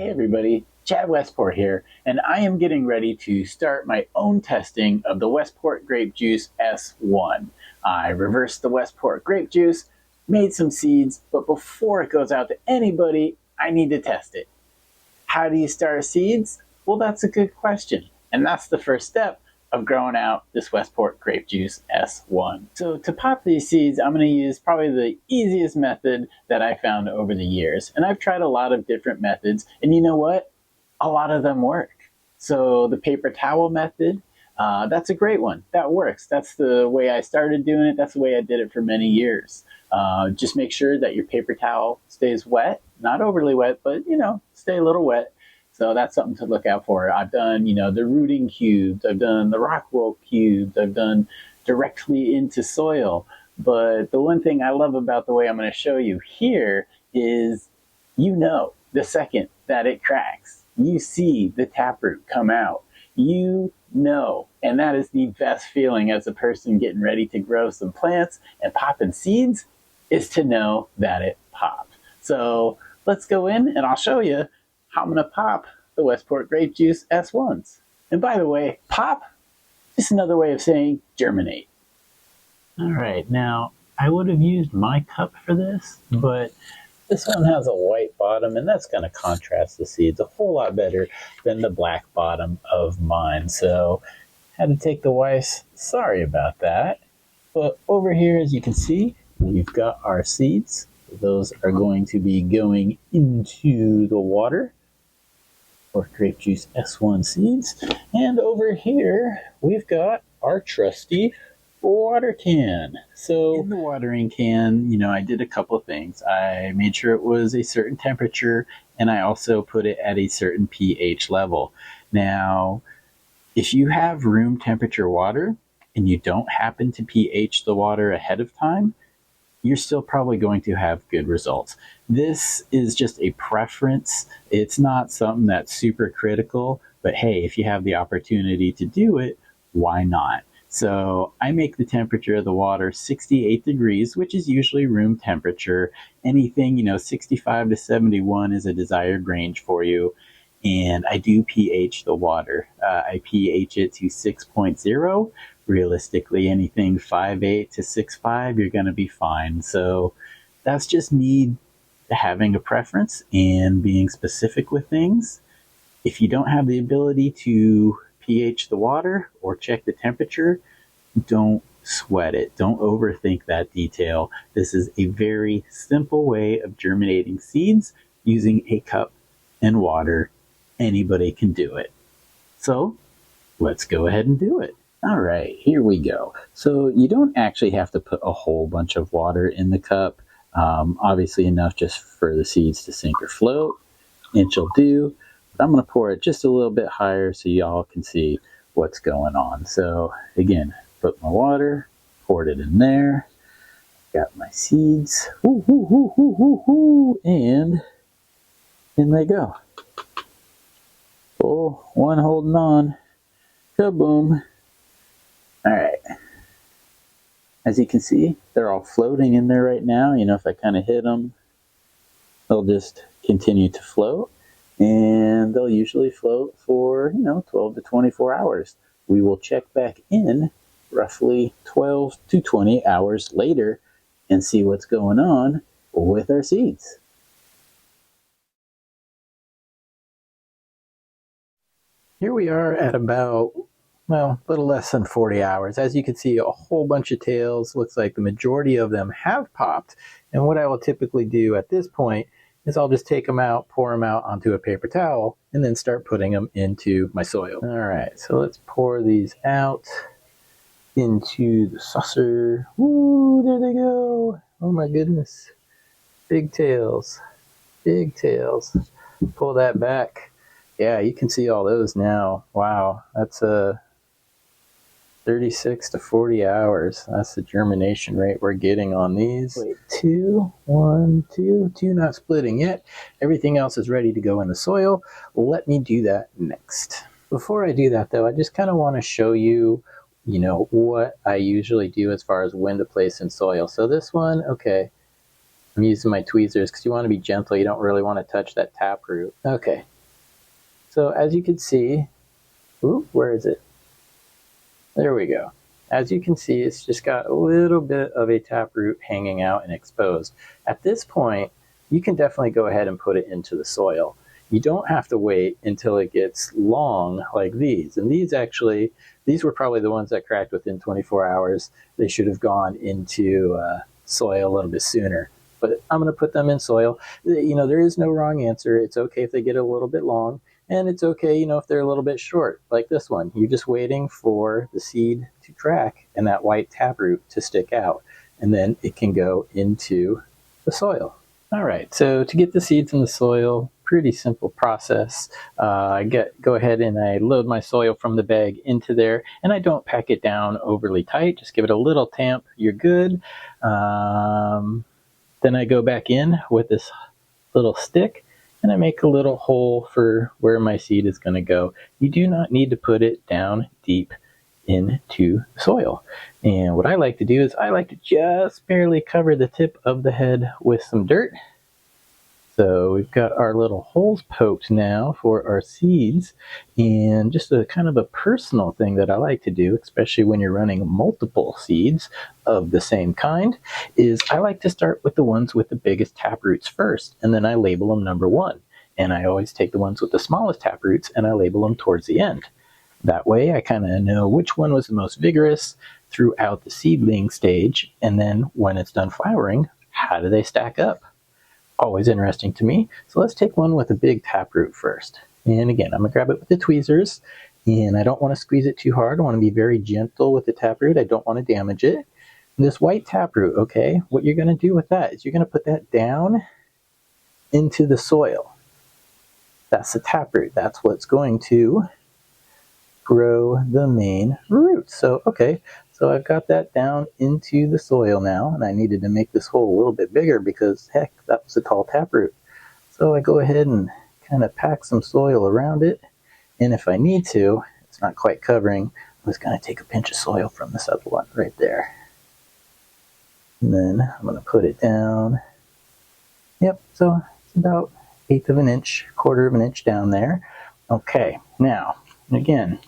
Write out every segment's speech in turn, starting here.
Hey everybody, Chad Westport here, and I am getting ready to start my own testing of the Westport Grape Juice S1. I reversed the Westport grape juice, made some seeds, but before it goes out to anybody, I need to test it. How do you start seeds? Well, that's a good question, and that's the first step of growing out this Westport Grape Juice S1. So to pop these seeds, I'm going to use probably the easiest method that I found over the years. And I've tried a lot of different methods, and you know what? A lot of them work. So the paper towel method, that's a great one. That works. That's the way I started doing it. That's the way I did it for many years. Just make sure that your paper towel stays wet, not overly wet, but stay a little wet. So that's something to look out for. I've done, the rooting cubes. I've done the rock wool cubes. I've done directly into soil. But the one thing I love about the way I'm going to show you here is, the second that it cracks, you see the taproot come out. And that is the best feeling as a person getting ready to grow some plants and popping seeds, is to know that it popped. So let's go in and I'll show you how I'm going to pop the Westport Grape Juice S1s. And by the way, pop is another way of saying germinate. All right, now I would have used my cup for this, but this one has a white bottom, and that's going to contrast the seeds a whole lot better than the black bottom of mine. So I had to take the Weiss. Sorry about that. But over here, as you can see, we've got our seeds. Those are going to be going into the water for Grape Juice S1 seeds. And over here, we've got our trusty water can. So in the watering can, I did a couple of things. I made sure it was a certain temperature, and I also put it at a certain pH level. Now, if you have room temperature water and you don't happen to pH the water ahead of time, you're still probably going to have good results. This is just a preference. It's not something that's super critical, but hey, if you have the opportunity to do it, why not? So I make the temperature of the water 68 degrees, which is usually room temperature. Anything, 65 to 71 is a desired range for you. And I do pH the water. I pH it to 6.0. Realistically, anything 5.8 to 6.5, you're going to be fine. So that's just me having a preference and being specific with things. If you don't have the ability to pH the water or check the temperature, don't sweat it. Don't overthink that detail. This is a very simple way of germinating seeds using a cup and water. Anybody can do it. So let's go ahead and do it. All right, here we go. So you don't actually have to put a whole bunch of water in the cup. Obviously enough just for the seeds to sink or float. Inch will do. But I'm going to pour it just a little bit higher so y'all can see what's going on. So again, put my water, poured it in there. Got my seeds. Woo, woo, woo, woo, woo, woo, and in they go. Oh, one holding on. Kaboom. All right. As you can see, they're all floating in there right now. If I kind of hit them, they'll just continue to float. And they'll usually float for, 12 to 24 hours. We will check back in roughly 12 to 20 hours later and see what's going on with our seeds. Here we are at about, a little less than 40 hours. As you can see, a whole bunch of tails. Looks like the majority of them have popped. And what I will typically do at this point is I'll just take them out, pour them out onto a paper towel, and then start putting them into my soil. All right, so let's pour these out into the saucer. Woo, there they go. Oh my goodness. Big tails. Big tails. Pull that back. Yeah, you can see all those now. Wow, that's a 36 to 40 hours. That's the germination rate we're getting on these. Wait, two not splitting yet. Everything else is ready to go in the soil. Let me do that next. Before I do that though, I just kind of want to show you, what I usually do as far as when to place in soil. So this one, okay, I'm using my tweezers because you want to be gentle. You don't really want to touch that taproot. Okay, So as you can see, ooh, where is it? There we go. As you can see, it's just got a little bit of a taproot hanging out and exposed. At this point, you can definitely go ahead and put it into the soil. You don't have to wait until it gets long like these. And these were probably the ones that cracked within 24 hours. They should have gone into soil a little bit sooner. But I'm going to put them in soil. You know, there is no wrong answer. It's okay if they get a little bit long. And it's okay, you know, if they're a little bit short, like this one. You're just waiting for the seed to crack and that white taproot to stick out. And then it can go into the soil. All right, so to get the seeds in the soil, pretty simple process. I go ahead and I load my soil from the bag into there, and I don't pack it down overly tight. Just give it a little tamp, you're good. Then I go back in with this little stick, and I make a little hole for where my seed is going to go. You do not need to put it down deep into the soil. And what I like to do is I like to just barely cover the tip of the head with some dirt. So we've got our little holes poked now for our seeds. And just a kind of a personal thing that I like to do, especially when you're running multiple seeds of the same kind, is I like to start with the ones with the biggest taproots first, and then I label them number 1. And I always take the ones with the smallest taproots and I label them towards the end. That way I kind of know which one was the most vigorous throughout the seedling stage, and then when it's done flowering, how do they stack up? Always interesting to me. So let's take one with a big taproot first. And again, I'm going to grab it with the tweezers, and I don't want to squeeze it too hard. I want to be very gentle with the taproot. I don't want to damage it. And this white taproot, okay, what you're going to do with that is you're going to put that down into the soil. That's the taproot. That's what's going to grow the main root. So, okay, so I've got that down into the soil now, and I needed to make this hole a little bit bigger because, heck, that was a tall taproot. So I go ahead and kind of pack some soil around it, and if I need to, it's not quite covering, I'm just going to take a pinch of soil from this other one right there. And then I'm going to put it down. Yep, so it's about 1/8 of an inch, 1/4 of an inch down there. Okay, now, again,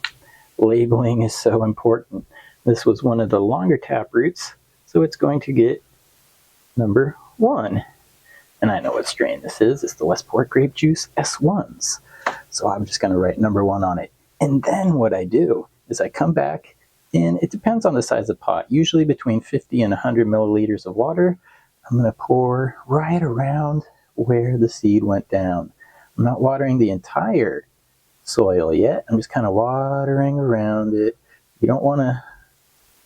labeling is so important. This was one of the longer taproots, so it's going to get number 1. And I know what strain this is. It's the Westport Grape Juice S1s. So I'm just going to write number 1 on it. And then what I do is I come back, and it depends on the size of the pot, usually between 50 and 100 milliliters of water. I'm going to pour right around where the seed went down. I'm not watering the entire soil yet. I'm just kind of watering around it. You don't want to,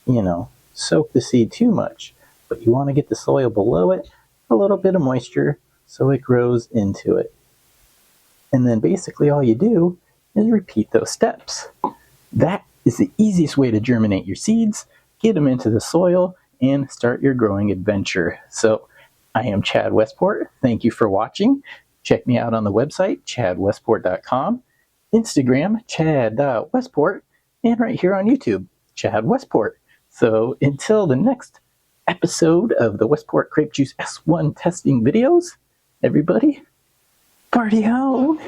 you know, soak the seed too much, but you want to get the soil below it, a little bit of moisture, so it grows into it. And then basically all you do is repeat those steps. That is the easiest way to germinate your seeds, get them into the soil, and start your growing adventure. So I am Chad Westport. Thank you for watching. Check me out on the website, chadwestport.com, Instagram, chad.westport, and right here on YouTube, Chad Westport. So until the next episode of the Westport Grape Juice S1 testing videos, everybody, party on!